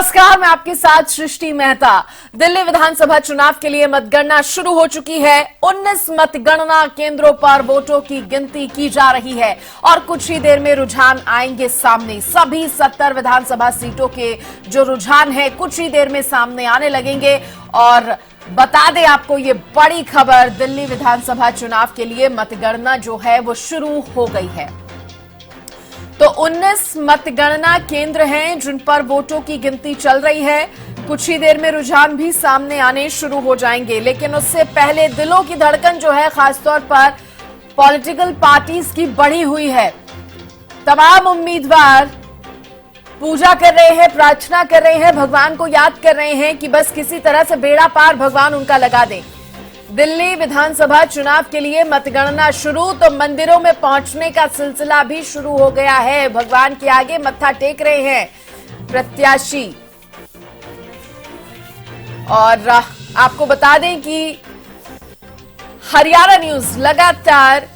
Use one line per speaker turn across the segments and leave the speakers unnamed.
नमस्कार, मैं आपके साथ सृष्टि मेहता। दिल्ली विधानसभा चुनाव के लिए मतगणना शुरू हो चुकी है। 19 मतगणना केंद्रों पर वोटों की गिनती की जा रही है और कुछ ही देर में रुझान आएंगे सामने। सभी 70 विधानसभा सीटों के जो रुझान है कुछ ही देर में सामने आने लगेंगे। और बता दें आपको ये बड़ी खबर, दिल्ली विधानसभा चुनाव के लिए मतगणना जो है वो शुरू हो गई है। तो 19 मतगणना केंद्र हैं जिन पर वोटों की गिनती चल रही है। कुछ ही देर में रुझान भी सामने आने शुरू हो जाएंगे, लेकिन उससे पहले दिलों की धड़कन जो है खासतौर पर पॉलिटिकल पार्टीज की बढ़ी हुई है। तमाम उम्मीदवार पूजा कर रहे हैं, प्रार्थना कर रहे हैं, भगवान को याद कर रहे हैं कि बस किसी तरह से बेड़ा पार भगवान उनका लगा दें। दिल्ली विधानसभा चुनाव के लिए मतगणना शुरू, तो मंदिरों में पहुंचने का सिलसिला भी शुरू हो गया है। भगवान के आगे मत्था टेक रहे हैं प्रत्याशी। और आपको बता दें कि हरियाणा न्यूज लगातार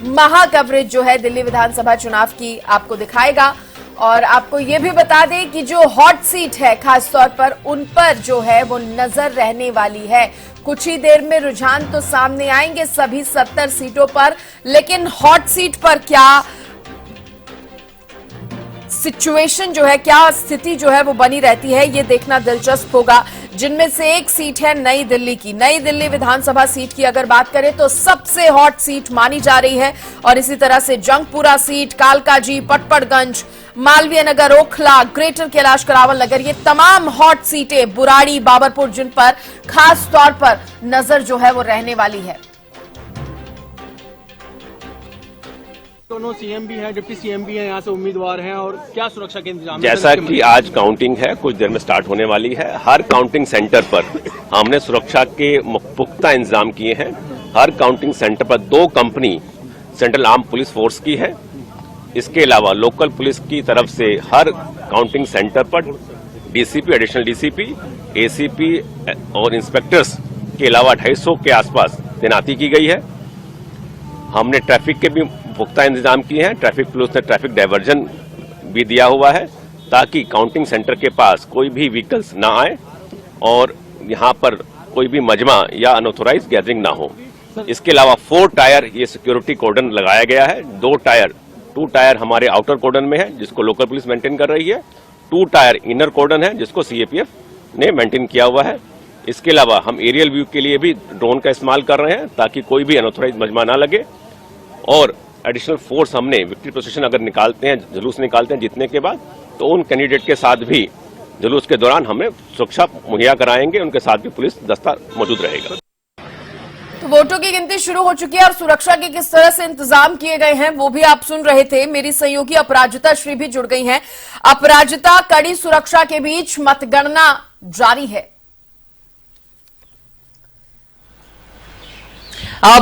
महा कवरेज जो है दिल्ली विधानसभा चुनाव की आपको दिखाएगा। और आपको यह भी बता दें कि जो हॉट सीट है खासतौर पर उन पर जो है वो नजर रहने वाली है। कुछ ही देर में रुझान तो सामने आएंगे सभी 70 सीटों पर, लेकिन हॉट सीट पर क्या सिचुएशन जो है, क्या स्थिति जो है वो बनी रहती है, ये देखना दिलचस्प होगा। जिनमें से एक सीट है नई दिल्ली की। नई दिल्ली विधानसभा सीट की अगर बात करें तो सबसे हॉट सीट मानी जा रही है। और इसी तरह से जंगपुरा सीट, कालकाजी, पटपड़गंज, मालवीय नगर, ओखला, ग्रेटर कैलाश करावल नगर, ये तमाम हॉट सीटें, बुराड़ी, बाबरपुर, जिन पर खास तौर पर नजर जो है वो रहने वाली है।
दोनों सीएम भी हैं, डिप्टी सीएम भी हैं, यहाँ से उम्मीदवार हैं। और क्या सुरक्षा के इंतजाम?
जैसा कि आज काउंटिंग है, कुछ देर में स्टार्ट होने वाली है। हर काउंटिंग सेंटर पर हमने सुरक्षा के पुख्ता इंतजाम किए हैं। हर काउंटिंग सेंटर पर 2 company central arm police force की है। इसके अलावा लोकल पुलिस की तरफ से हर काउंटिंग सेंटर पर डीसीपी, एडिशनल डीसीपी, एसीपी और इंस्पेक्टर्स के अलावा 250 के आसपास तैनाती की गई है। हमने ट्रैफिक के भी पुख्ता इंतजाम किए हैं। ट्रैफिक पुलिस ने ट्रैफिक डायवर्जन भी दिया हुआ है ताकि काउंटिंग सेंटर के पास कोई भी व्हीकल्स ना आए और यहां पर कोई भी मजमा या अनऑथोराइज गैदरिंग ना हो। इसके अलावा 4 टायर ये सिक्योरिटी कॉर्डन लगाया गया है। 2 टायर हमारे आउटर कॉर्डन में है जिसको लोकल पुलिस मेंटेन कर रही है। 2 टायर इनर कॉर्डन है जिसको सीएपीएफ ने मेंटेन किया हुआ है। इसके अलावा हम एरियल व्यू के लिए भी ड्रोन का इस्तेमाल कर रहे हैं ताकि कोई भी अनऑथोराइज मजमा ना लगे। और एडिशनल फोर्स हमने विक्ट्री प्रोसेशन अगर निकालते हैं, जुलूस निकालते हैं जीतने के बाद, तो उन कैंडिडेट के साथ भी जुलूस के दौरान हमें सुरक्षा मुहैया कराएंगे। उनके साथ भी पुलिस दस्ता मौजूद रहेगा।
तो वोटों की गिनती शुरू हो चुकी है और सुरक्षा के किस तरह से इंतजाम किए गए हैं वो भी आप सुन रहे थे। मेरी सहयोगी अपराजिता श्री भी जुड़ गई हैं। अपराजिता, कड़ी सुरक्षा के बीच मतगणना जारी है।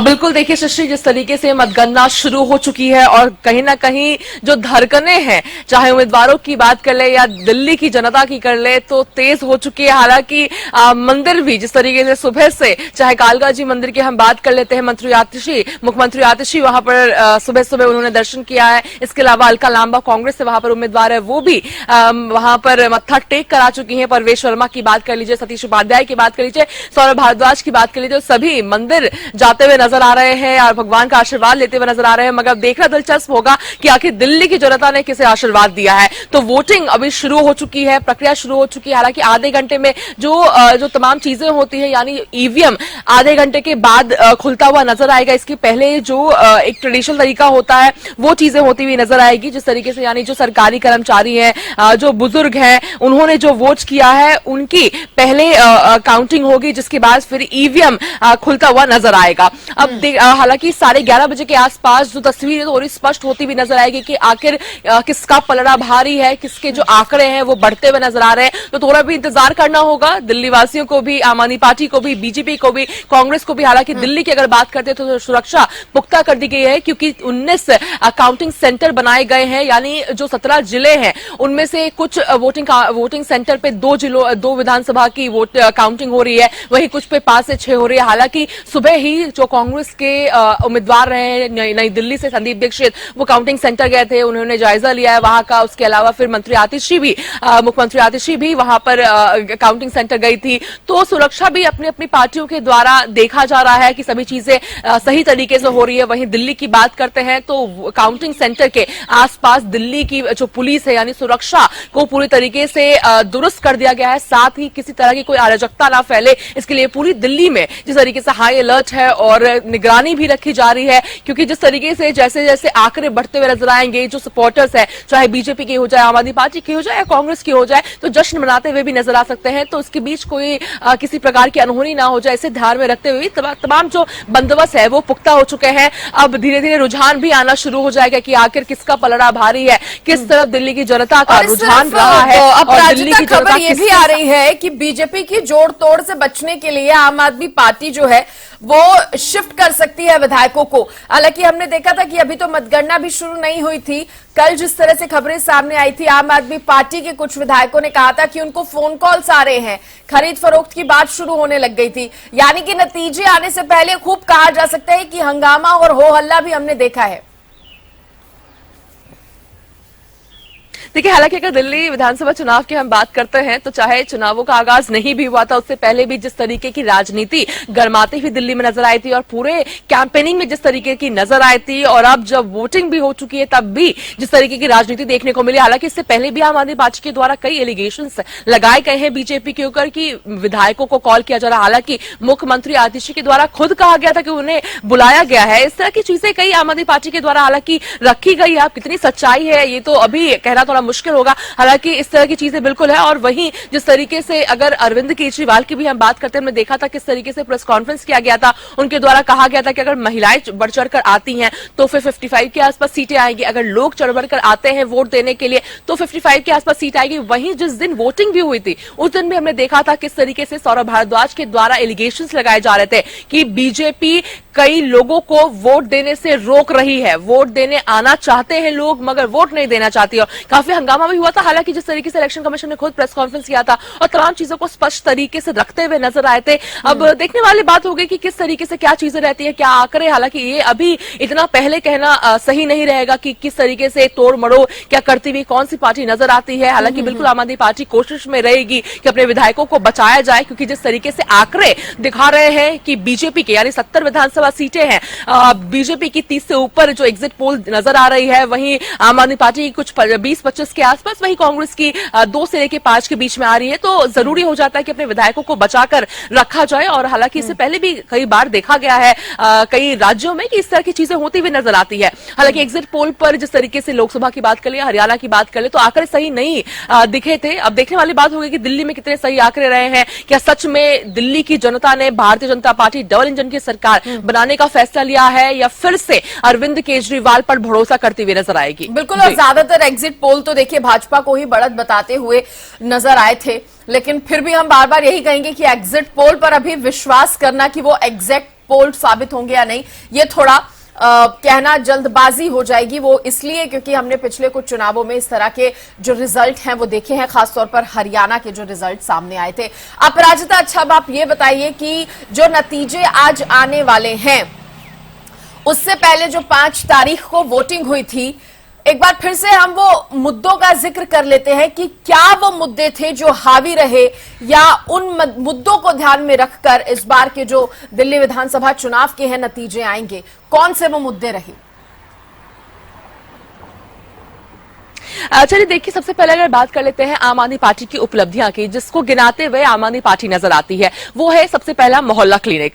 बिल्कुल, देखिए सृष्टि, जिस तरीके से मतगणना शुरू हो चुकी है और कहीं ना कहीं जो धड़कनें हैं, चाहे उम्मीदवारों की बात कर ले या दिल्ली की जनता की कर ले, तो तेज हो चुकी है। हालांकि मंदिर भी जिस तरीके से सुबह से, चाहे कालकाजी मंदिर की हम बात कर लेते हैं, मुख्यमंत्री आतिशी वहां पर सुबह सुबह उन्होंने दर्शन किया है। इसके अलावा अलका लांबा कांग्रेस से वहां पर उम्मीदवार है, वो भी वहां पर मत्था टेक कर आ चुकी है। परवेश वर्मा की बात कर लीजिए, सतीश उपाध्याय की बात कर लीजिए, सौरभ भारद्वाज की बात कर लीजिए, सभी मंदिर जाते नजर आ रहे हैं और भगवान का आशीर्वाद लेते हुए नजर आ रहे हैं। मगर देखना दिलचस्प होगा कि आखिर दिल्ली की जनता ने किसे आशीर्वाद दिया है। तो वोटिंग अभी शुरू हो चुकी है, प्रक्रिया शुरू हो चुकी है। हालांकि आधे घंटे में जो तमाम चीजें होती है, यानी ईवीएम आधे घंटे के बाद खुलता हुआ नजर आएगा। इसके पहले जो एक ट्रेडिशनल तरीका होता है वो चीजें होती हुई नजर आएगी। जिस तरीके से, यानी जो सरकारी कर्मचारी हैं, जो बुजुर्ग हैं, उन्होंने जो वोट किया है उनकी पहले काउंटिंग होगी, जिसके बाद फिर ईवीएम खुलता हुआ नजर आएगा। अब हालांकि 11:30 बजे के आसपास जो तस्वीर थोड़ी स्पष्ट होती भी नजर आएगी कि आखिर किसका पलड़ा भारी है, किसके जो आंकड़े हैं वो बढ़ते हुए नजर आ रहे हैं। तो थोड़ा भी इंतजार करना होगा दिल्ली वासियों को भी, आम आदमी पार्टी को भी, बीजेपी को भी, कांग्रेस को भी। हालांकि दिल्ली की अगर बात करते हैं तो सुरक्षा पुख्ता कर दी गई है क्योंकि 19 काउंटिंग सेंटर बनाए गए हैं। यानी जो 17 जिले हैं उनमें से कुछ वोटिंग सेंटर पे 2 विधानसभा की काउंटिंग हो रही है, वहीं कुछ पे 5 से 6 हो रही है। हालांकि सुबह ही जो कांग्रेस के उम्मीदवार रहे नई दिल्ली से संदीप दीक्षित, वो काउंटिंग सेंटर गए थे, उन्होंने जायजा लिया है वहां का। उसके अलावा फिर मुख्यमंत्री आतिशी भी वहां पर काउंटिंग सेंटर गई थी। तो सुरक्षा भी अपनी अपनी पार्टियों के द्वारा देखा जा रहा है कि सभी चीजें सही तरीके से हो रही है। वहीं दिल्ली की बात करते हैं तो काउंटिंग सेंटर के आसपास दिल्ली की जो पुलिस है यानी सुरक्षा को पूरी तरीके से दुरुस्त कर दिया गया है। साथ ही किसी तरह की कोई अराजकता ना फैले, इसके लिए पूरी दिल्ली में जिस तरीके से हाई अलर्ट है और निगरानी भी रखी जा रही है। क्योंकि जिस तरीके से जैसे जैसे आंकड़े बढ़ते हुए नजर आएंगे, जो सपोर्टर्स है चाहे बीजेपी की हो जाए, आम आदमी पार्टी की हो जाए या कांग्रेस की हो जाए, तो जश्न मनाते हुए भी नजर आ सकते हैं। तो इसके बीच कोई किसी प्रकार की अनहोनी ना हो जाए, इसे ध्यान में रखते हुए तमाम जो बंदोबस्त है वो पुख्ता हो चुके हैं। अब धीरे धीरे रुझान भी आना शुरू हो जाएगा कि आखिर किसका पलड़ा भारी है, किस तरफ दिल्ली की जनता का रुझान रहा है।
और दिल्ली की खबर ये भी आ रही है कि बीजेपी की जोड़ तोड़ से बचने के लिए आम आदमी पार्टी जो है वो शिफ्ट कर सकती है विधायकों को। हालांकि हमने देखा था कि अभी तो मतगणना भी शुरू नहीं हुई थी। कल जिस तरह से खबरें सामने आई थी, आम आदमी पार्टी के कुछ विधायकों ने कहा था कि उनको फोन कॉल्स आ रहे हैं, खरीद फरोख्त की बात शुरू होने लग गई थी। यानी कि नतीजे आने से पहले खूब कहा जा सकता है कि हंगामा और हो हल्ला भी हमने देखा है।
देखिए, हालांकि अगर दिल्ली विधानसभा चुनाव की हम बात करते हैं तो चाहे चुनावों का आगाज नहीं भी हुआ था, उससे पहले भी जिस तरीके की राजनीति गरमाती हुई दिल्ली में नजर आई थी और पूरे कैंपेनिंग में जिस तरीके की नजर आई थी, और अब जब वोटिंग भी हो चुकी है तब भी जिस तरीके की राजनीति देखने को मिली। हालांकि इससे पहले भी आम आदमी पार्टी के द्वारा कई एलिगेशंस लगाए गए हैं बीजेपी के ऊपर कि विधायकों को कॉल किया जा रहा है। हालांकि मुख्यमंत्री आतिशी के द्वारा खुद कहा गया था कि उन्हें बुलाया गया है। इस तरह की चीजें कई आम आदमी पार्टी के द्वारा हालांकि रखी गई है। अब कितनी सच्चाई है ये तो अभी कहना थोड़ा मुश्किल होगा। हालांकि इस तरह की चीजें बिल्कुल है। और वहीं जिस तरीके से अगर अरविंद केजरीवाल की भी हम बात करते हैं, हमने देखा था किस तरीके से प्रेस कॉन्फ्रेंस किया गया था। उनके द्वारा कहा गया था कि अगर महिलाएं बढ़ चढ़कर आती हैं तो फिर 55 के आसपास सीटें आएंगी, अगर लोग चढ़ बढ़कर आते हैं वोट देने के लिए तो 55 के आसपास सीट आएगी। वहीं जिस दिन वोटिंग भी हुई थी उस दिन भी हमने देखा था किस तरीके से सौरभ भारद्वाज के द्वारा एलिगेशंस लगाए जा रहे थे कि बीजेपी कई लोगों को वोट देने से रोक रही है, वोट देने आना चाहते हैं लोग मगर वोट नहीं देना चाहती। और काफी हंगामा भी हुआ था। हालांकि जिस तरीके से इलेक्शन कमीशन ने खुद प्रेस कॉन्फ्रेंस किया था और तमाम चीजों को स्पष्ट तरीके से रखते हुए नजर आए थे। अब देखने वाली बात हो गई कि किस तरीके से क्या चीजें रहती है, क्या आंकड़े। हालांकि ये अभी इतना पहले कहना सही नहीं रहेगा कि किस तरीके से तोड़ मड़ोड़ क्या करती हुई कौन सी पार्टी नजर आती है। हालांकि बिल्कुल आम आदमी पार्टी कोशिश में रहेगी कि अपने विधायकों को बचाया जाए, क्योंकि जिस तरीके से आंकड़े दिखा रहे हैं कि बीजेपी के यानी 70 विधानसभा सीटें हैं, बीजेपी की 30 से ऊपर जो एग्जिट पोल नजर आ रही है, वहीं आम आदमी पार्टी की कुछ 20-25 के आसपास, वहीं कांग्रेस की 2 से लेकर 5 के बीच में आ रही है। तो जरूरी हो जाता है कि अपने विधायकों को बचाकर रखा जाए। और हालांकि इससे पहले भी कई बार देखा गया है कई राज्यों में कि इस तरह की चीजें होती हुई नजर आती है। हालांकि एग्जिट पोल पर जिस तरीके से लोकसभा की बात कर ले, हरियाणा की बात कर ले, तो आंकड़े सही नहीं दिखे थे। अब देखने वाली बात होगी कि दिल्ली में कितने सही आंकड़े रहे हैं। क्या सच में दिल्ली की जनता ने Bharatiya Janata party double engine की सरकार बनाने का फैसला लिया है या फिर से अरविंद केजरीवाल पर भरोसा करती हुई नजर आएगी?
बिल्कुल। और ज्यादातर एग्जिट पोल तो देखिए भाजपा को ही बढ़त बताते हुए नजर आए थे, लेकिन फिर भी हम बार बार यही कहेंगे कि एग्जिट पोल पर अभी विश्वास करना कि वो एग्जैक्ट पोल साबित होंगे या नहीं, ये थोड़ा कहना जल्दबाजी हो जाएगी। वो इसलिए क्योंकि हमने पिछले कुछ चुनावों में इस तरह के जो रिजल्ट हैं वो देखे हैं, खासतौर पर हरियाणा के जो रिजल्ट सामने आए थे। अपराजिता, अच्छा अब आप ये बताइए कि जो नतीजे आज आने वाले हैं उससे पहले जो 5 तारीख को वोटिंग हुई थी, एक बार फिर से हम वो मुद्दों का जिक्र कर लेते हैं कि क्या वो मुद्दे थे जो हावी रहे, या उन मुद्दों को ध्यान में रखकर इस बार के जो दिल्ली विधानसभा चुनाव के हैं नतीजे आएंगे, कौन से वो मुद्दे रहे?
चलिए देखिए, सबसे पहले अगर बात कर लेते हैं आम आदमी पार्टी की उपलब्धियां की, जिसको गिनाते हुए आम आदमी पार्टी नजर आती है, वो है सबसे पहला मोहल्ला क्लिनिक।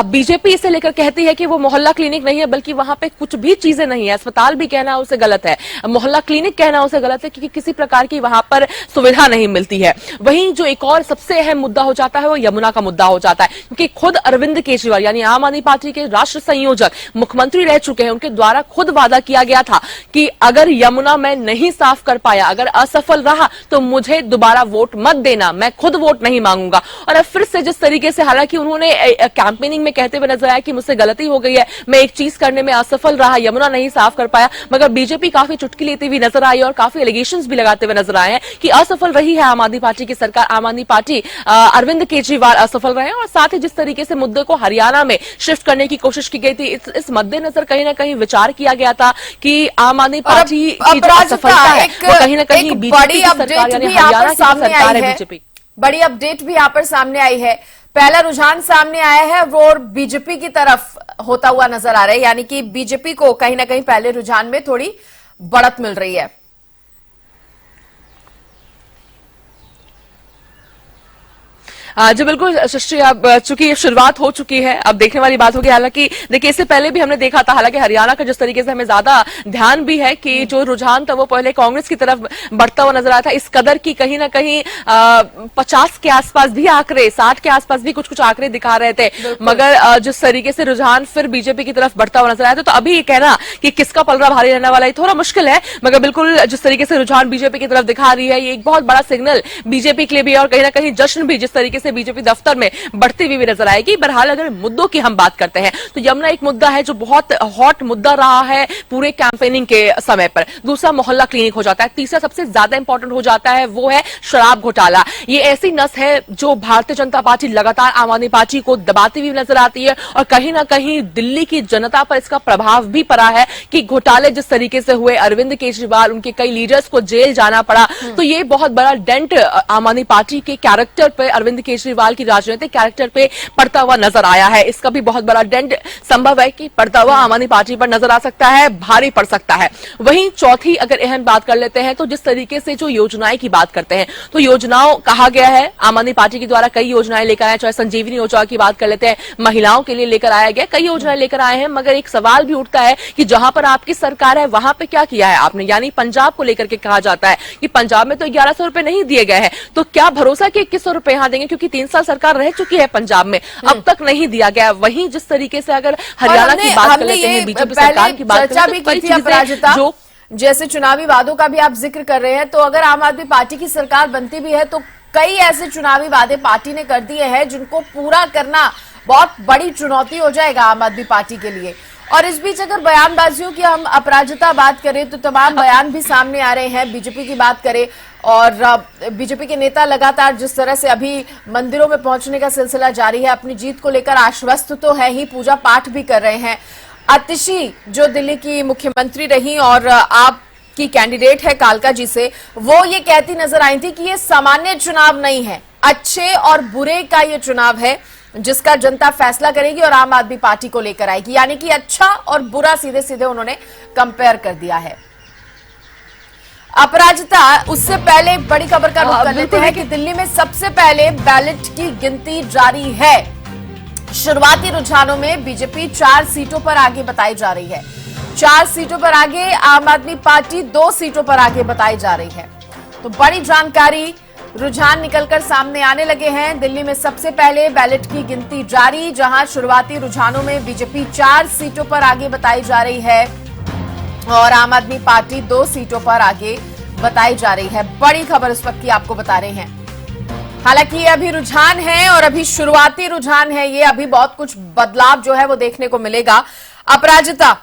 बीजेपी इसे लेकर कहती है कि वो मोहल्ला क्लिनिक नहीं है, बल्कि वहां पे कुछ भी चीजें नहीं है। अस्पताल भी कहना उसे गलत है, मोहल्ला क्लिनिक कहना उसे गलत है, क्योंकि किसी प्रकार की वहां पर सुविधा नहीं मिलती है। वहीं जो एक और सबसे अहम मुद्दा हो जाता है वो यमुना का मुद्दा हो जाता है, क्योंकि खुद अरविंद केजरीवाल यानी आम आदमी पार्टी के राष्ट्र संयोजक मुख्यमंत्री रह चुके हैं, उनके द्वारा खुद वादा किया गया था कि अगर यमुना में नहीं साफ कर पाया, अगर असफल रहा तो मुझे दोबारा वोट मत देना, मैं खुद वोट नहीं मांगूंगा। और अब फिर से जिस तरीके से, हालांकि उन्होंने कैंपेनिंग में कहते हुए नजर आया कि मुझसे गलती हो गई है, मैं एक चीज करने में असफल रहा, यमुना नहीं साफ कर पाया, मगर बीजेपी काफी चुटकी लेती हुई नजर आई और काफी एलिगेशंस भी लगाते हुए नजर आए हैं कि असफल रही है आम आदमी पार्टी की सरकार, आम आदमी पार्टी, अरविंद केजरीवाल असफल रहे हैं। और साथ ही जिस तरीके से मुद्दे को हरियाणा में शिफ्ट करने की कोशिश की गई थी, इस मद्देनजर कहीं ना कहीं विचार किया गया था कि आम आदमी पार्टी की जो असफलता है वो कहीं ना कहीं बीजेपी की सरकार यानी हरियाणा की सरकार है बीजेपी।
बड़ी अपडेट भी यहाँ पर सामने आई है। पहला रुझान सामने आया है वो बीजेपी की तरफ होता हुआ नजर आ रहा है, यानी कि बीजेपी को कहीं ना कहीं पहले रुझान में थोड़ी बढ़त मिल रही है।
जी बिल्कुल सृष्टि, अब चूंकि शुरुआत हो चुकी है, अब देखने वाली बात होगी। हालांकि देखिए इससे पहले भी हमने देखा था, हालांकि हरियाणा का जिस तरीके से हमें ज्यादा ध्यान भी है कि जो रुझान था वो पहले कांग्रेस की तरफ बढ़ता हुआ नजर आया था, इस कदर की कहीं ना कहीं 50 के आसपास भी आंकड़े, 60 के आसपास भी कुछ कुछ आंकड़े दिखा रहे थे, मगर जिस तरीके से रुझान फिर बीजेपी की तरफ बढ़ता हुआ नजर आया था, तो अभी ये कहना कि किसका पलड़ा भारी रहने वाला है थोड़ा मुश्किल है, मगर बिल्कुल जिस तरीके से रुझान बीजेपी की तरफ दिखा रही है, ये एक बहुत बड़ा सिग्नल बीजेपी के लिए भी है और कहीं ना कहीं जश्न भी जिस तरीके से बीजेपी दफ्तर में बढ़ती हुई भी नजर आएगी। बहरहाल अगर मुद्दों की हम बात करते हैं तो यमुना एक मुद्दा है जो बहुत हॉट मुद्दा रहा है पूरे कैंपेनिंग के समय पर। दूसरा मोहल्ला क्लिनिक हो जाता है। तीसरा सबसे ज्यादा इंपॉर्टेंट हो जाता है वो है शराब घोटाला। ये ऐसी नस है जो भारतीय जनता पार्टी लगातार आम आदमी पार्टी को दबाती हुई नजर आती है और कहीं ना कहीं दिल्ली की जनता पर इसका प्रभाव भी पड़ा है कि घोटाले जिस तरीके से हुए, अरविंद केजरीवाल, उनके कई लीडर्स को जेल जाना पड़ा, तो ये बहुत बड़ा डेंट आम आदमी पार्टी के कैरेक्टर पर, अरविंद केजरीवाल की राजनीतिक कैरेक्टर पे पड़ता हुआ नजर आया है। इसका भी बहुत बड़ा डेंट संभव है कि पड़ता हुआ आम आदमी पार्टी पर नजर आ सकता है, भारी पड़ सकता है। वहीं चौथी अगर अहम बात कर लेते हैं तो जिस तरीके से जो योजनाएं की बात करते हैं तो योजनाओं कहा गया है आम आदमी पार्टी के द्वारा कई योजनाएं लेकर आए, चाहे संजीवनी योजना की बात कर लेते हैं, महिलाओं के लिए लेकर आया गया, कई योजनाएं लेकर आए हैं, मगर एक सवाल भी उठता है कि जहां पर आपकी सरकार है वहां पे क्या किया है आपने। यानी पंजाब को लेकर के कहा जाता है कि पंजाब में तो 1100 रुपए नहीं दिए गए हैं, तो क्या भरोसा कि 2100 रुपए यहां देंगे, क्योंकि 3 साल सरकार रह चुकी है पंजाब में, अब तक नहीं दिया गया। वहीं जिस तरीके से अगर हरियाणा की बात कर लेते हैं, बीजेपी सरकार की बात
चर्चा भी की थी अपराजिता, जो जैसे चुनावी वादों का भी आप जिक्र कर रहे हैं, तो अगर आम आदमी पार्टी की सरकार बनती भी है तो कई ऐसे चुनावी वादे पार्टी ने कर दिए हैं जिनको पूरा करना बहुत बड़ी चुनौती हो जाएगा आम आदमी पार्टी के लिए। और इस बीच अगर बयानबाजियों की हम अपराजिता बात करें तो तमाम बयान भी सामने आ रहे हैं। बीजेपी की बात करें और बीजेपी के नेता लगातार जिस तरह से अभी मंदिरों में पहुंचने का सिलसिला जारी है, अपनी जीत को लेकर आश्वस्त तो है ही, पूजा पाठ भी कर रहे हैं। आतिशी जो दिल्ली की मुख्यमंत्री रही और आप की कैंडिडेट है कालका जी से, वो ये कहती नजर आई थी कि ये सामान्य चुनाव नहीं है, अच्छे और बुरे का ये चुनाव है जिसका जनता फैसला करेगी और आम आदमी पार्टी को लेकर आएगी। यानी कि अच्छा और बुरा सीधे सीधे उन्होंने कंपेयर कर दिया है। अपराजिता, उससे पहले बड़ी खबर का रुख कर लेते हैं कि दिल्ली में सबसे पहले बैलेट की गिनती जारी है। शुरुआती रुझानों में बीजेपी 4 सीटों पर आगे बताई जा रही है, 4 सीटों पर आगे, आम आदमी पार्टी 2 सीटों पर आगे बताई जा रही है। तो बड़ी जानकारी, रुझान निकलकर सामने आने लगे हैं। दिल्ली में सबसे पहले बैलेट की गिनती जारी, जहां शुरुआती रुझानों में बीजेपी 4 सीटों पर आगे बताई जा रही है और आम आदमी पार्टी 2 सीटों पर आगे बताई जा रही है। बड़ी खबर इस वक्त की आपको बता रहे हैं। हालांकि ये अभी रुझान है और अभी शुरुआती रुझान है, ये अभी बहुत कुछ बदलाव जो है वो देखने को मिलेगा। अपराजिता,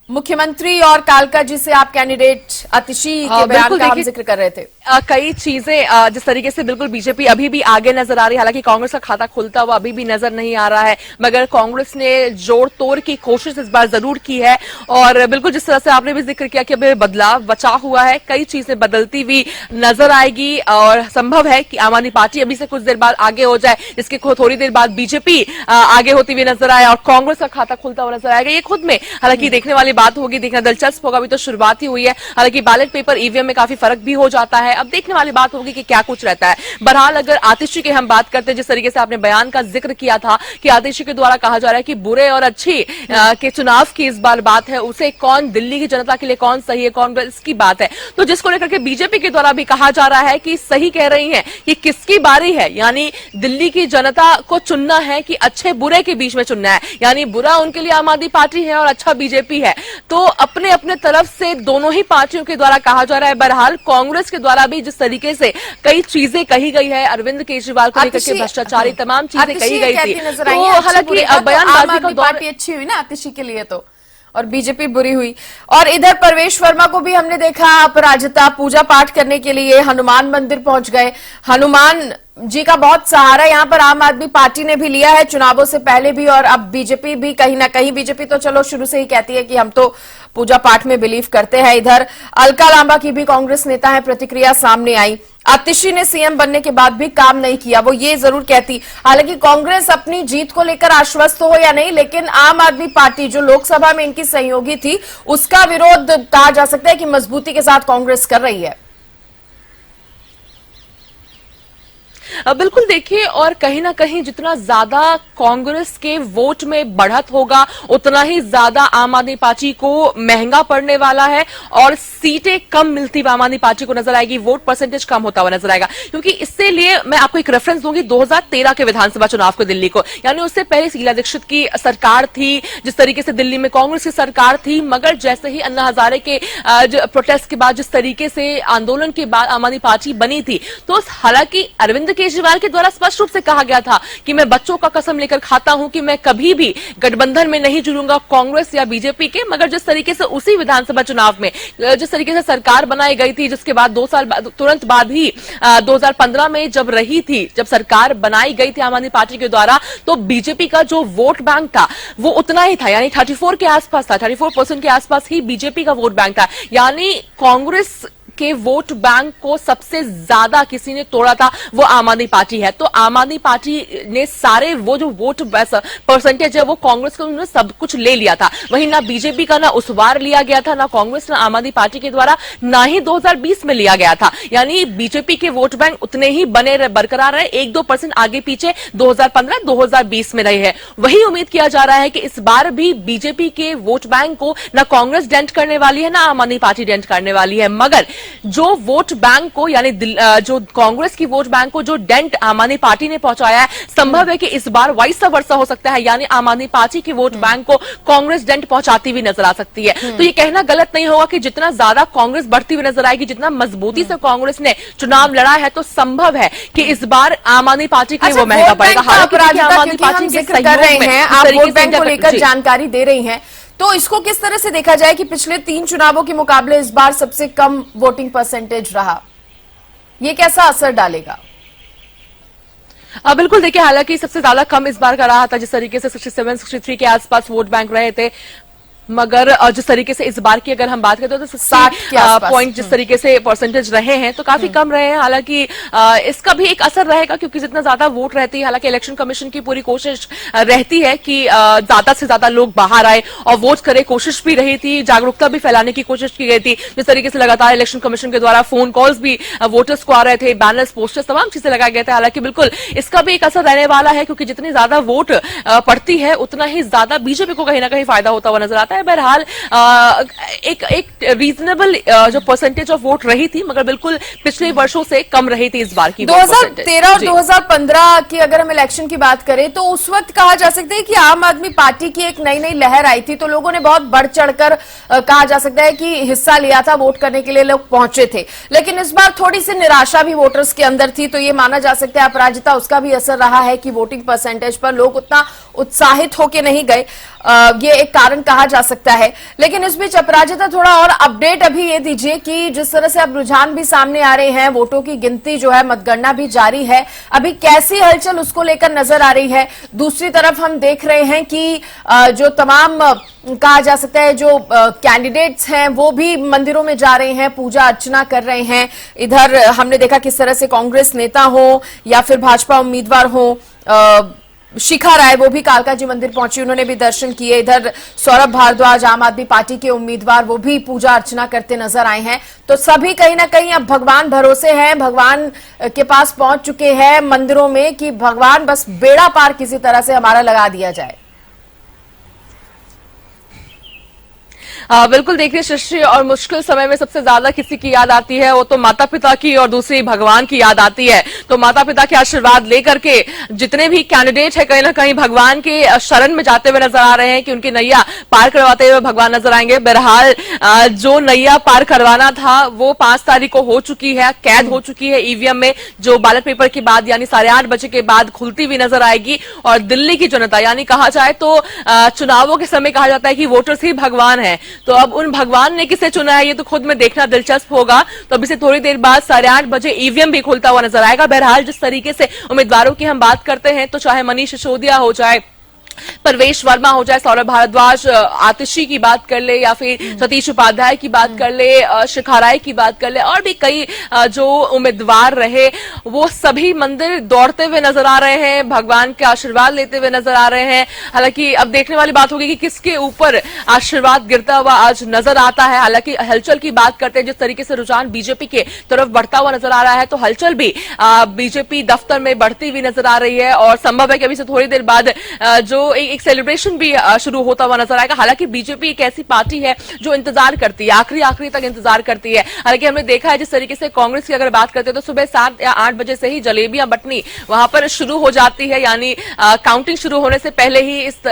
मुख्यमंत्री और कालका जी से आप कैंडिडेट आतिशी के बयान का हम जिक्र कर रहे थे।
कई चीजें जिस तरीके से बिल्कुल बीजेपी अभी भी आगे नजर आ रही है, हालांकि कांग्रेस का खाता खुलता हुआ अभी भी नजर नहीं आ रहा है, मगर कांग्रेस ने जोड़ तोड़ की कोशिश इस बार जरूर की है। और बिल्कुल जिस तरह से आपने भी जिक्र किया कि अभी बदलाव बचा हुआ है, कई चीजें बदलती हुई नजर आएगी और संभव है कि आम आदमी पार्टी अभी से कुछ देर बाद आगे हो जाए, इसके थोड़ी देर बाद बीजेपी आगे होती हुई नजर आए और कांग्रेस का खाता खुलता हुआ नजर आएगा। ये खुद में हालांकि देखने वाली बात होगी, देखना दिलचस्प होगा। अभी तो शुरुआत ही हुई है, हालांकि बैलेट पेपर ईवीएम में काफी फर्क भी हो जाता है। अब देखने वाली बात होगी कि क्या कुछ रहता है। बहरहाल अगर आतिशी की हम बात करते हैं, जिस तरीके से आपने बयान का जिक्र किया था कि आतिशी के द्वारा कहा जा रहा है कि बुरे और अच्छी के चुनाव की इस बार बात है, उसे कौन दिल्ली की जनता के लिए कौन सही है कौन इसकी बात है, तो जिसको लेकर के बीजेपी के द्वारा भी कहा जा रहा है कि सही कह रही है कि किसकी बारी है, यानी दिल्ली की जनता को चुनना है कि अच्छे बुरे के बीच में चुनना है, यानी बुरा उनके लिए आम आदमी पार्टी है और अच्छा बीजेपी है। तो अपने अपने तरफ से दोनों ही पार्टियों के द्वारा कहा जा रहा है। बहरहाल कांग्रेस के द्वारा भी जिस तरीके से कई चीजें कही गई है, अरविंद केजरीवाल को लेकर के भ्रष्टाचारी तमाम चीजें कही गई थी, तो हालांकि बयानबाजी का दौर
अच्छी हुई ना आतिशी के लिए तो, और बीजेपी बुरी हुई। और इधर परवेश वर्मा को भी हमने देखा अपराजिता पूजा पाठ करने के लिए हनुमान मंदिर पहुंच गए। हनुमान जी का बहुत सहारा यहाँ पर आम आदमी पार्टी ने भी लिया है चुनावों से पहले भी, और अब बीजेपी भी कहीं ना कहीं, बीजेपी तो चलो शुरू से ही कहती है कि हम तो पूजा पाठ में बिलीव करते हैं। इधर अलका लांबा की भी कांग्रेस नेता है प्रतिक्रिया सामने आई। आतिशी ने सीएम बनने के बाद भी काम नहीं किया, वो ये जरूर कहती, हालांकि कांग्रेस अपनी जीत को लेकर आश्वस्त हो या नहीं, लेकिन आम आदमी पार्टी जो लोकसभा में इनकी सहयोगी थी उसका विरोध कहा जा सकता है कि मजबूती के साथ कांग्रेस कर रही है।
बिल्कुल देखिए, और कहीं ना कहीं जितना ज्यादा कांग्रेस के वोट में बढ़त होगा उतना ही ज्यादा आम आदमी पार्टी को महंगा पड़ने वाला है और सीटें कम मिलती हुई आम आदमी पार्टी को नजर आएगी, वोट परसेंटेज कम होता हुआ नजर आएगा। क्योंकि इससे लिए मैं आपको एक रेफरेंस दूंगी 2013 के विधानसभा चुनाव को दिल्ली को, यानी उससे पहले शीला दीक्षित की सरकार थी, जिस तरीके से दिल्ली में कांग्रेस की सरकार थी, मगर जैसे ही अन्ना हजारे के प्रोटेस्ट के बाद जिस तरीके से आंदोलन के बाद आम आदमी पार्टी बनी थी, तो हालांकि अरविंद केजरीवाल के द्वारा स्पष्ट रूप से कहा गया था कि मैं बच्चों का कसम लेकर खाता हूं कि मैं कभी भी गठबंधन में नहीं जुड़ूंगा कांग्रेस या बीजेपी के, मगर जिस तरीके से उसी विधानसभा चुनाव में जिस तरीके से सरकार बनाई गई थी, जिसके बाद 2 साल तुरंत बाद ही 2015 में जब रही थी, जब सरकार बनाई गई थी आम आदमी पार्टी के द्वारा, तो बीजेपी का जो वोट बैंक था वो उतना ही था, यानी 34 के आसपास था, 34% के आसपास ही बीजेपी का वोट बैंक था। यानी कांग्रेस के वोट बैंक को सबसे ज्यादा किसी ने तोड़ा था वो आम आदमी पार्टी है। तो आम आदमी पार्टी ने सारे वो जो वोट परसेंटेज है वो कांग्रेस को उन्होंने सब कुछ ले लिया था। वहीं ना बीजेपी का ना उस बार लिया गया था, ना कांग्रेस ना आम आदमी पार्टी के द्वारा, ना ही 2020 में लिया गया था। यानी बीजेपी के वोट बैंक उतने ही बने बरकरार रहे, 1-2% आगे पीछे 2015-2020 में रहे हैं। वही उम्मीद किया जा रहा है कि इस बार भी बीजेपी के वोट बैंक को ना कांग्रेस डेंट करने वाली है ना आम आदमी पार्टी डेंट करने वाली है, मगर जो वोट बैंक को, यानी जो कांग्रेस की वोट बैंक को जो डेंट आम आदमी पार्टी ने पहुंचाया है, संभव है कि इस बार वाइस वर्सा हो सकता है, यानी आम आदमी पार्टी की वोट बैंक को कांग्रेस डेंट पहुंचाती हुई नजर आ सकती है। तो ये कहना गलत नहीं होगा कि जितना ज्यादा कांग्रेस बढ़ती हुई नजर आएगी, जितना मजबूती से कांग्रेस ने चुनाव लड़ा है, तो संभव है कि इस बार आम आदमी पार्टी के लिए वो महंगा पड़ेगा। हालांकि आम आदमी पार्टी के सहयोग में
आप वोट बैंक को लेकर जानकारी दे रही हैं, तो इसको किस तरह से देखा जाए कि पिछले 3 चुनावों के मुकाबले इस बार सबसे कम वोटिंग परसेंटेज रहा, ये कैसा असर डालेगा?
बिल्कुल देखिए, हालांकि सबसे ज्यादा कम इस बार का रहा था, जिस तरीके से 67-63 के आसपास वोट बैंक रहे थे, मगर जिस तरीके से इस बार की अगर हम बात करते हैं तो 60 पॉइंट जिस तरीके से परसेंटेज रहे हैं तो काफी कम रहे हैं। हालांकि इसका भी एक असर रहेगा, क्योंकि जितना ज्यादा वोट रहती है, हालांकि इलेक्शन कमीशन की पूरी कोशिश रहती है कि ज्यादा से ज्यादा लोग बाहर आए और वोट करे, कोशिश भी रही थी, जागरूकता भी फैलाने की कोशिश की गई थी। जिस तरीके से लगातार इलेक्शन कमीशन के द्वारा फोन कॉल्स भी वोटर्स को आ रहे थे, बैनर्स, पोस्टर्स, तमाम चीजें लगाए गए थे। हालांकि बिल्कुल इसका भी एक असर रहने वाला है, क्योंकि जितनी ज्यादा वोट पड़ती है उतना ही ज्यादा बीजेपी को कहीं ना कहीं फायदा होता हुआ नजर आता है। बहरहाल एक रीजनेबल जो परसेंटेज ऑफ वोट रही थी, मगर बिल्कुल पिछले वर्षों से कम रही थी इस बार की।
2013 और 2015 की अगर हम इलेक्शन की बात करें तो उस वक्त कहा जा सकता है कि आम आदमी पार्टी की एक नई नई लहर आई थी, तो लोगों ने बहुत बढ़ चढ़कर कहा जा सकता है कि हिस्सा लिया था, वोट करने के लिए लोग पहुंचे थे। लेकिन इस बार थोड़ी सी निराशा भी वोटर्स के अंदर थी, तो ये माना जा सकता है अपराजिता उसका भी असर रहा है कि वोटिंग परसेंटेज पर लोग उतना उत्साहित होके नहीं गए, ये एक कारण कहा जा सकता है। लेकिन इस बीच अपराजिता थोड़ा और अपडेट अभी ये दीजिए कि जिस तरह से अब रुझान भी सामने आ रहे हैं, वोटों की गिनती जो है, मतगणना भी जारी है, अभी कैसी हलचल उसको लेकर नजर आ रही है। दूसरी तरफ हम देख रहे हैं कि जो तमाम कहा जा सकता है जो कैंडिडेट्स हैं वो भी मंदिरों में जा रहे हैं, पूजा अर्चना कर रहे हैं। इधर हमने देखा किस तरह से कांग्रेस नेता हो या फिर भाजपा उम्मीदवार हो, शिखा राय वो भी कालका जी मंदिर पहुंची, उन्होंने भी दर्शन किए। इधर सौरभ भारद्वाज आम आदमी पार्टी के उम्मीदवार वो भी पूजा अर्चना करते नजर आए हैं। तो सभी कहीं ना कहीं अब भगवान भरोसे हैं, भगवान के पास पहुंच चुके हैं मंदिरों में कि भगवान बस बेड़ा पार किसी तरह से हमारा लगा दिया जाए।
बिल्कुल देखिए सृष्टि, और मुश्किल समय में सबसे ज्यादा किसी की याद आती है वो तो माता पिता की, और दूसरी भगवान की याद आती है। तो माता पिता के आशीर्वाद लेकर के जितने भी कैंडिडेट है कहीं ना कहीं भगवान के शरण में जाते हुए नजर आ रहे हैं कि उनकी नैया पार करवाते हुए भगवान नजर आएंगे। बहरहाल जो नैया पार करवाना था वो 5 तारीख को हो चुकी है, कैद हो चुकी है ईवीएम में, जो बैलेट पेपर के बाद यानी 8:30 बजे के बाद खुलती हुई नजर आएगी। और दिल्ली की जनता यानी कहा जाए तो चुनावों के समय कहा जाता है कि वोटर्स ही भगवान है, तो अब उन भगवान ने किसे चुना है ये तो खुद में देखना दिलचस्प होगा। तो अभी से थोड़ी देर बाद 8:30 बजे ईवीएम भी खुलता हुआ नजर आएगा। बहरहाल जिस तरीके से उम्मीदवारों की हम बात करते हैं तो चाहे मनीष सिसोदिया हो जाए, परवेश वर्मा हो जाए, सौरभ भारद्वाज, आतिशी की बात कर ले, या फिर सतीश उपाध्याय की बात कर ले, शिखा राय की बात कर ले, और भी कई जो उम्मीदवार रहे वो सभी मंदिर दौड़ते हुए नजर आ रहे हैं, भगवान के आशीर्वाद लेते हुए नजर आ रहे हैं। हालांकि अब देखने वाली बात होगी कि किसके ऊपर आशीर्वाद गिरता हुआ आज नजर आता है। हालांकि हलचल की बात करते हैं, जिस तरीके से रुझान बीजेपी के तरफ बढ़ता हुआ नजर आ रहा है, तो हलचल भी बीजेपी दफ्तर में बढ़ती हुई नजर आ रही है। और संभव है कि अभी से थोड़ी देर बाद जो एक सेलिब्रेशन भी शुरू होता हुआ नजर आएगा। हालांकि बीजेपी एक ऐसी पार्टी है जो इंतजार करती है, आखिरी तक इंतजार करती है। हालांकि हमने देखा है जिस तरीके से कांग्रेस की अगर बात करते हैं तो सुबह 7 या 8 बजे से ही जलेबियां बटनी वहां पर शुरू हो जाती है, यानी काउंटिंग शुरू होने से पहले ही इस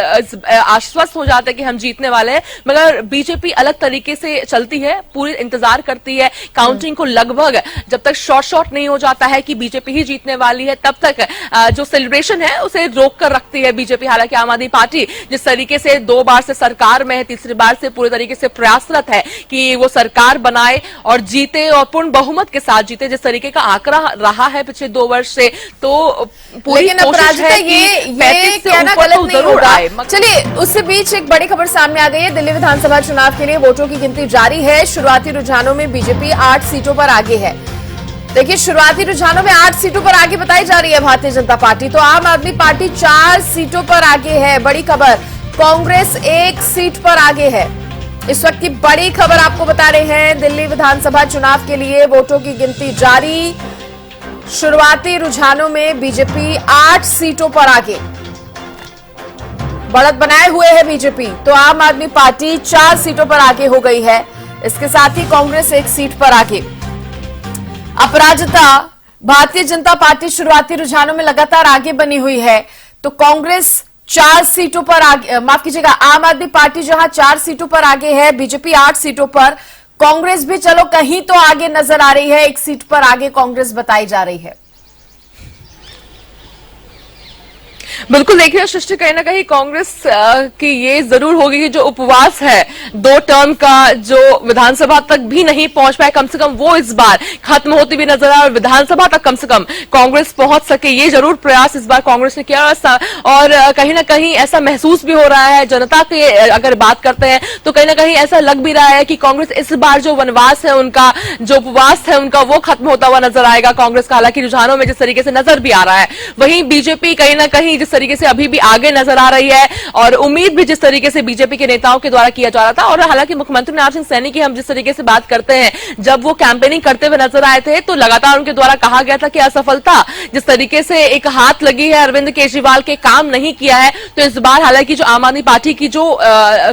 आश्वस्त हो जाते हैं कि हम जीतने वाले हैं। मगर बीजेपी अलग तरीके से चलती है, पूरी इंतजार करती है काउंटिंग को, लगभग जब तक शॉर्ट नहीं हो जाता है कि बीजेपी ही जीतने वाली है तब तक जो सेलिब्रेशन है उसे रोक कर रखती है बीजेपी। हालांकि आम आदमी पार्टी जिस तरीके से 2 बार से सरकार में है, तीसरी बार से पूरी तरीके से प्रयासरत है कि वो सरकार बनाए और जीते और पूर्ण बहुमत के साथ जीते, जिस तरीके का आंकड़ा रहा है पिछले 2 वर्ष से, तो पूरी कोशिश है कि 35 से ऊपर तो जरूर आए।
चलिए, उससे बीच एक बड़ी खबर सामने आ गई है। दिल्ली विधानसभा चुनाव के लिए वोटों की गिनती जारी है। शुरुआती रुझानों में बीजेपी 8 सीटों पर आगे है। देखिए, शुरुआती रुझानों में 8 सीटों पर आगे बताई जा रही है भारतीय जनता पार्टी, तो आम आदमी पार्टी 4 सीटों पर आगे है। बड़ी खबर, कांग्रेस 1 सीट पर आगे है। इस वक्त की बड़ी खबर आपको बता रहे हैं, दिल्ली विधानसभा चुनाव के लिए वोटों की गिनती जारी। शुरुआती रुझानों में बीजेपी 8 सीटों पर आगे, बढ़त बनाए हुए है बीजेपी, तो आम आदमी पार्टी 4 सीटों पर आगे हो गई है। इसके साथ ही कांग्रेस 1 सीट पर आगे। अपराजिता भारतीय जनता पार्टी शुरुआती रुझानों में लगातार आगे बनी हुई है, तो कांग्रेस 4 सीटों पर आगे, माफ कीजिएगा, आम आदमी पार्टी जहां 4 सीटों पर आगे है, बीजेपी 8 सीटों पर, कांग्रेस भी चलो कहीं तो आगे नजर आ रही है, 1 सीट पर आगे कांग्रेस बताई जा रही है।
बिल्कुल देखिए सृष्टि, कहीं ना कहीं कांग्रेस की ये जरूर होगी कि जो उपवास है 2 टर्म का, जो विधानसभा तक भी नहीं पहुंच पाए, कम से कम वो इस बार खत्म होती हुई नजर आए और विधानसभा तक कम से कम कांग्रेस पहुंच सके, ये जरूर प्रयास इस बार कांग्रेस ने किया। और कहीं ना कहीं ऐसा महसूस भी हो रहा है, जनता के अगर बात करते हैं तो कहीं ना कहीं ऐसा लग भी रहा है कि कांग्रेस इस बार जो वनवास है उनका, जो उपवास है उनका, वो खत्म होता हुआ नजर आएगा कांग्रेस का। हालांकि रुझानों में जिस तरीके से नजर भी आ रहा है, वहीं बीजेपी कहीं ना कहीं जिस तरीके से अभी भी आगे नजर आ रही है, और उम्मीद भी जिस तरीके से बीजेपी के नेताओं के द्वारा किया जा रहा था। और हालांकि मुख्यमंत्री नवाब सिंह सैनी की हम जिस तरीके से बात करते हैं, जब वो कैंपेनिंग करते हुए नजर आए थे तो लगातार उनके द्वारा कहा गया था कि असफलता जिस तरीके से एक हाथ लगी है अरविंद केजरीवाल के, काम नहीं किया है। तो इस बार हालांकि जो आम आदमी पार्टी की जो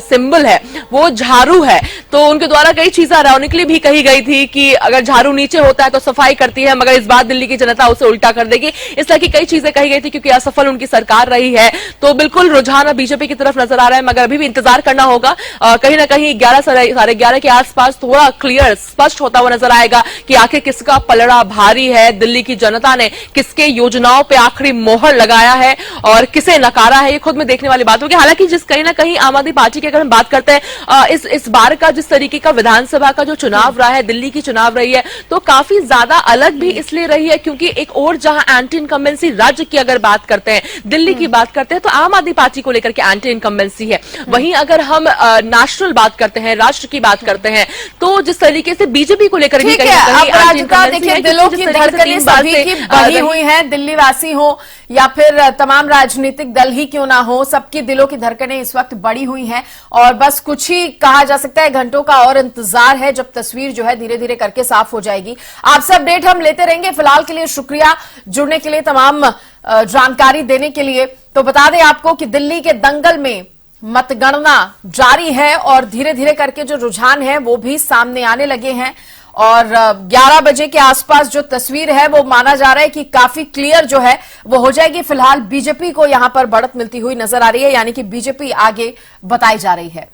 सिंबल है वो झाड़ू है, तो उनके द्वारा कई चीजें इरोनिकली भी कही गई थी कि अगर झाड़ू नीचे होता है तो सफाई करती है, मगर इस बार दिल्ली की जनता उसे उल्टा कर देगी। इस तरह की कई चीजें कही गई थी क्योंकि असफल उनकी सरकार रही है। तो बिल्कुल रुझान बीजेपी की तरफ नजर आ रहा है, मगर अभी भी इंतजार करना होगा। कहीं ना कहीं 11-11:30 के आसपास थोड़ा क्लियर स्पष्ट होता हुआ नजर आएगा कि आखिर किसका पलड़ा भारी है, दिल्ली की जनता ने किसके योजनाओं पे आखिरी मोहर लगाया है और किसे नकारा है, ये खुद में देखने वाली बात होगी। हालांकि जिस कहीं ना कहीं आम आदमी पार्टी की अगर हम बात करते हैं, इस बार का जिस तरीके का विधानसभा का जो चुनाव रहा है, दिल्ली की चुनाव रही है, तो काफी ज्यादा अलग भी इसलिए रही है क्योंकि एक और जहां एंटी इनकम्बेंसी राज्य की अगर बात करते हैं, दिल्ली की बात करते हैं तो आम आदमी पार्टी को लेकर के एंटी इनकम्बेंसी है। वहीं अगर हम नेशनल बात करते हैं, राष्ट्र की बात करते हैं, तो जिस तरीके से बीजेपी को लेकर भी
ठीक है। अब राधिका देखिए, दिलों की धड़कनें सभी की बढ़ी हुई हैं, दिल्ली वासी हो या फिर तमाम राजनीतिक दल ही क्यों ना हो, सबकी दिलों की धड़कनें इस वक्त बढ़ी हुई हैं और बस कुछ ही कहा जा सकता है घंटों का और इंतजार है जब तस्वीर जो है धीरे धीरे करके साफ हो जाएगी। आपसे अपडेट हम लेते रहेंगे। फिलहाल के लिए शुक्रिया जुड़ने के लिए, तमाम जानकारी देने के लिए। तो बता दें आपको कि दिल्ली के दंगल में मतगणना जारी है और धीरे धीरे करके जो रुझान है वो भी सामने आने लगे हैं और 11 बजे के आसपास जो तस्वीर है वो माना जा रहा है कि काफी क्लियर जो है वो हो जाएगी। फिलहाल बीजेपी को यहां पर बढ़त मिलती हुई नजर आ रही है, यानी कि बीजेपी आगे बताई जा रही है।